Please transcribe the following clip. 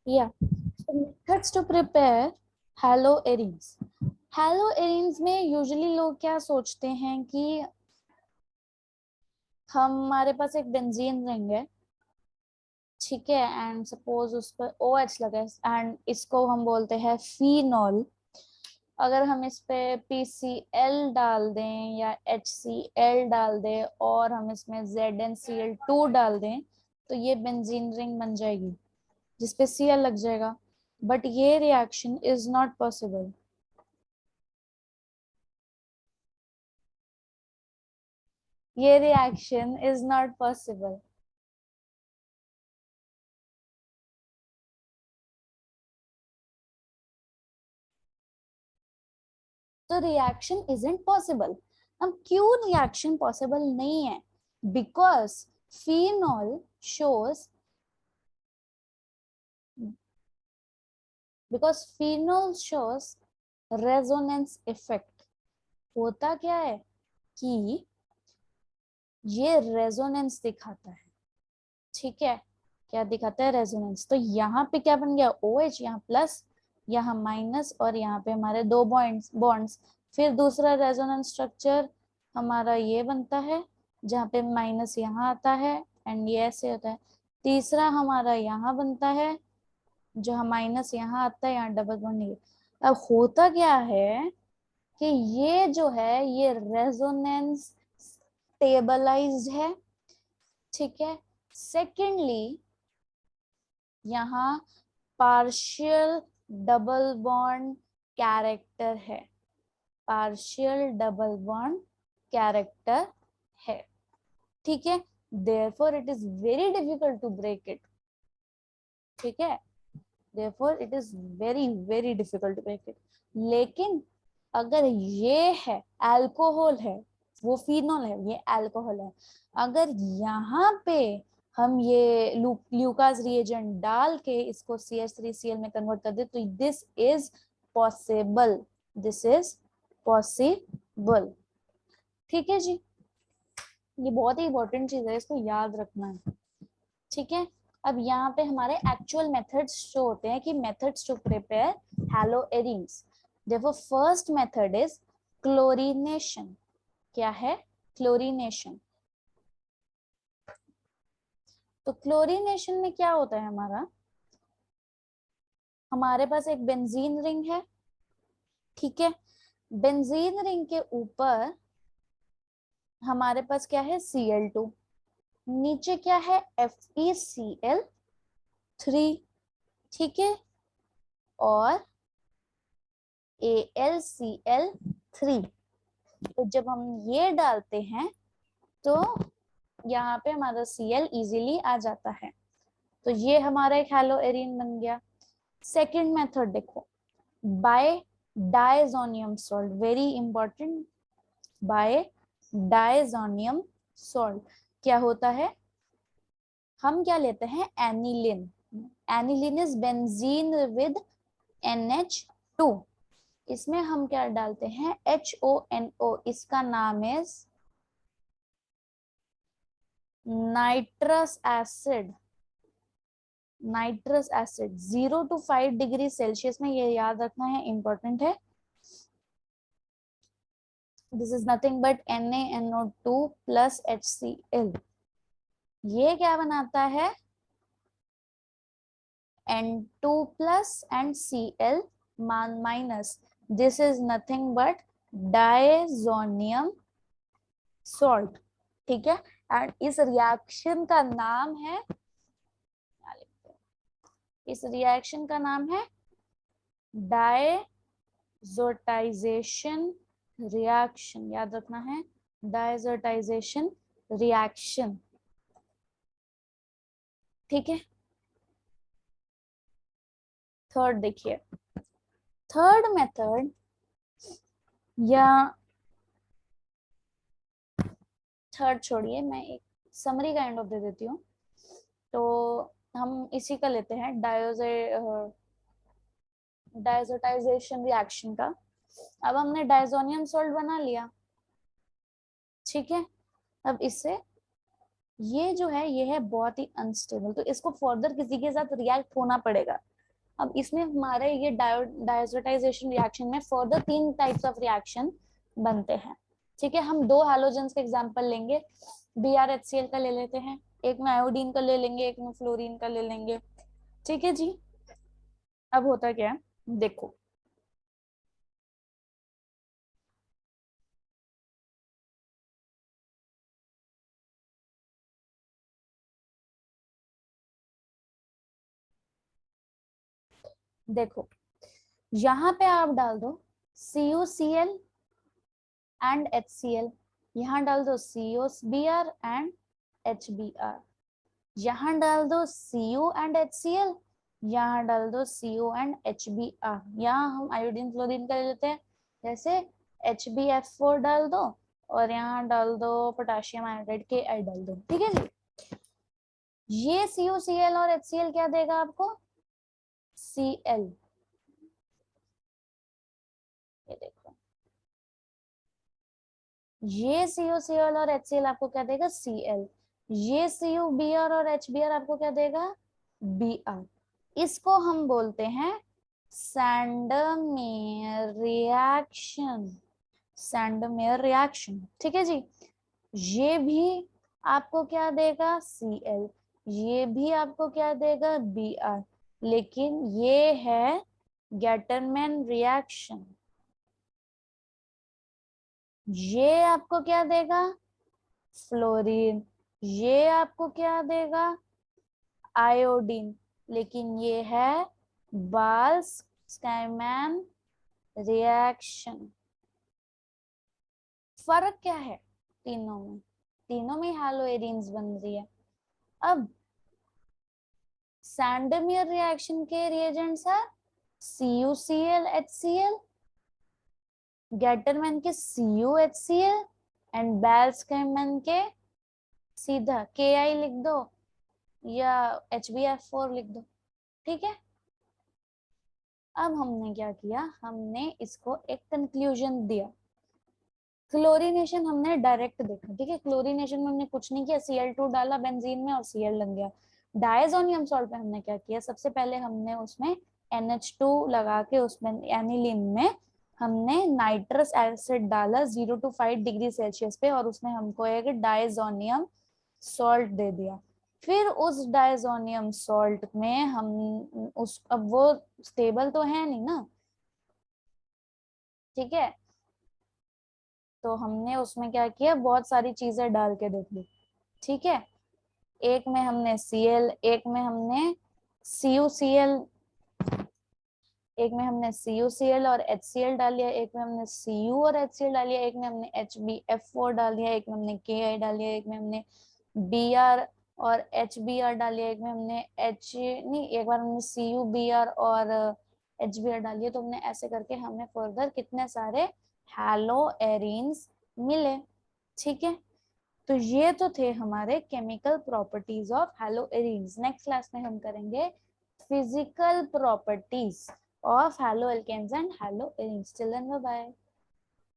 Yeah. So methods to prepare haloarenes. Haloarenes में usually लोग क्या सोचते हैं कि हमारे पास एक बेंजीन रिंग है, ठीक है, एंड सपोज उस पर OH लगा है एंड इसको हम बोलते हैं फिनॉल। अगर हम इस पे PCl डाल दें या HCl डाल दें और हम इसमें ZnCl2 डाल दें तो ये बेंजीन रिंग बन जाएगी जिसपे Cl लग जाएगा, बट ये रिएक्शन इज नॉट पॉसिबल। ये रिएक्शन इज नॉट पॉसिबल। तो रिएक्शन इजंट पॉसिबल। अब क्यों रिएक्शन पॉसिबल नहीं है? Because phenol shows because phenol shows resonance effect. होता क्या है कि ये रेजोनेंस दिखाता है, ठीक है। क्या दिखाता है? रेजोनेंस। तो यहाँ पे क्या बन गया? OH, यहाँ प्लस, यहाँ माइनस, और यहाँ पे हमारे दो बॉन्ड्स। फिर दूसरा रेजोनेंस स्ट्रक्चर हमारा ये बनता है जहाँ पे माइनस यहाँ आता है एंड ये ऐसे होता है। तीसरा हमारा यहाँ बनता है जहाँ माइनस यहाँ आता है, यहाँ डबल बॉन्ड नहीं। अब होता क्या है कि ये जो है ये रेजोनेंस स्टेबलाइज्ड है, ठीक है। सेकेंडली यहाँ पार्शियल डबल बॉन्ड कैरेक्टर है, पार्शियल डबल बॉन्ड कैरेक्टर है, ठीक है। Therefore it is very difficult to break it, ठीक है। Therefore it is very very difficult to break it. लेकिन अगर ये है अल्कोहल है, वो फिनॉल है, ये अल्कोहल है, अगर यहाँ पे हम ये ल्यूकास रिएजेंट डाल के इसको CH3Cl में कन्वर्ट कर दे तो this is possible, this is possible, ठीक है जी। ये बहुत ही इंपॉर्टेंट चीज है, इसको याद रखना है, ठीक है। अब यहाँ पे हमारे एक्चुअल मेथड्स शो होते हैं कि मेथड्स टू प्रिपेयर हैलोएरीन्स। देखो फर्स्ट मेथड इज क्लोरीनेशन। क्या है? क्लोरीनेशन। तो क्लोरीनेशन में क्या होता है? हमारे पास एक बेंजीन रिंग है, ठीक है। बेंजीन रिंग के ऊपर हमारे पास क्या है? Cl2। नीचे क्या है? FeCl3, ठीक है, और AlCl3। तो जब हम ये डालते हैं तो यहाँ पे हमारा Cl इजीली आ जाता है। तो ये हमारा एक हैलोएरीन बन गया। सेकेंड मेथड देखो, by diazonium salt, very important. By diazonium salt क्या होता है? हम क्या लेते हैं? Aniline. Aniline is benzene with NH2। इसमें हम क्या डालते हैं? HONO। इसका नाम is nitrous acid. Nitrous acid 0 to 5 degree Celsius में, ये याद रखना है, इंपॉर्टेंट है। This is nothing but NaNO2 plus HCl। ये क्या बनाता है? N2 plus and Cl minus. This is nothing but diazonium salt, ठीक है। एंड इस रिएक्शन का नाम है, इस रिएक्शन का नाम है डायजोटाइजेशन रिएक्शन। याद रखना है, डायजोटाइजेशन रिएक्शन, ठीक है। थर्ड देखिए, थर्ड मेथड या थर्ड छोड़िए, मैं एक समरी काइंड ऑफ दे देती हूँ। तो हम इसी का लेते हैं डायजोटाइजेशन रिएक्शन का। अब हमने डायजोनियम सॉल्ट बना लिया, ठीक है। अब इससे ये जो है ये है बहुत ही अनस्टेबल, तो इसको फर्दर किसी के साथ रिएक्ट होना पड़ेगा। अब इसमें हमारे ये डायजोटाइजेशन रिएक्शन में फर्दर 3 टाइप्स ऑफ रिएक्शन बनते हैं। ठीक है, हम 2 हैलोजेंस का एग्जांपल लेंगे, BrHCl का ले लेते हैं, एक में आयोडीन का ले लेंगे, एक में फ्लोरीन का ले लेंगे। ठीक है जी। अब होता क्या है, देखो देखो यहाँ पे आप डाल दो CuCl एंड HCl, यहाँ डाल दो COBr एंड HBr, यहाँ डाल दो Cu एंड HCl, यहाँ डाल दो CO एंड HBr। यहाँ हम आयोडीन फ्लोरीन का ले लेते हैं, जैसे HbF4 डाल दो और यहाँ डाल दो पोटेशियम आयोडाइड Ki डाल दो। ठीक है जी। ये CuCl और HCl क्या देगा आपको, Cl। ये देखो, ये CuCl और HCl आपको क्या देगा, Cl। ये CuBr और HBr आपको क्या देगा, Br। इसको हम बोलते हैं सैंडरमेयर रिएक्शन, सैंडरमेयर रिएक्शन। ठीक है जी। ये भी आपको क्या देगा, Cl, ये भी आपको क्या देगा, Br, लेकिन ये है गेटरमैन रिएक्शन। ये आपको क्या देगा, फ्लोरीन, ये आपको क्या देगा, आयोडीन, लेकिन ये है बाल्स-स्काइमैन रिएक्शन। फर्क क्या है तीनों में, तीनों में हैलोएरीन्स बन रही है। अब सैंडरमेयर रिएक्शन के रिएजेंट्स है CuCl HCl, गेटरमैन के CuHCl एंड बाल्स-स्काइमैन के सीधा Ki लिख दो या HbF4 लिख दो। ठीक है। अब हमने क्या किया, हमने इसको एक कंक्लूजन दिया। क्लोरीनेशन हमने डायरेक्ट देखा। ठीक है, क्लोरीनेशन में हमने कुछ नहीं किया, Cl2 डाला बेंजीन में और Cl लग गया। डायजोनियम सॉल्ट में हमने क्या किया, सबसे पहले हमने उसमें NH2 लगा के उसमें एनिलीन में हमने नाइट्रस एसिड डाला 0 to 5 डिग्री सेल्सियस पे और उसने हमको एक डायजोनियम सॉल्ट दे दिया। फिर उस डायजोनियम सॉल्ट में हम उस, अब वो स्टेबल तो है नहीं ना, ठीक है, तो हमने उसमें क्या किया, बहुत सारी चीजें डाल के देख ली। ठीक है, एक में हमने Cl, एक में हमने CuCl, एक में हमने CuCl और HCl डाल लिया, एक में हमने Cu और HCl डाल लिया, एक में हमने HbF4 डाल दिया, एक में हमने Ki डाल लिया, एक में हमने Br और HBr डाल लिया, एक में हमने नहीं, एक बार हमने CuBr और HBr डाल लिया। तो हमने ऐसे करके हमें फर्दर कितने सारे हैलोएरीन्स मिले। ठीक है, तो ये तो थे हमारे chemical properties of haloarenes. Next class में हम करेंगे physical properties of haloalkanes and haloarenes. Till then, bye bye.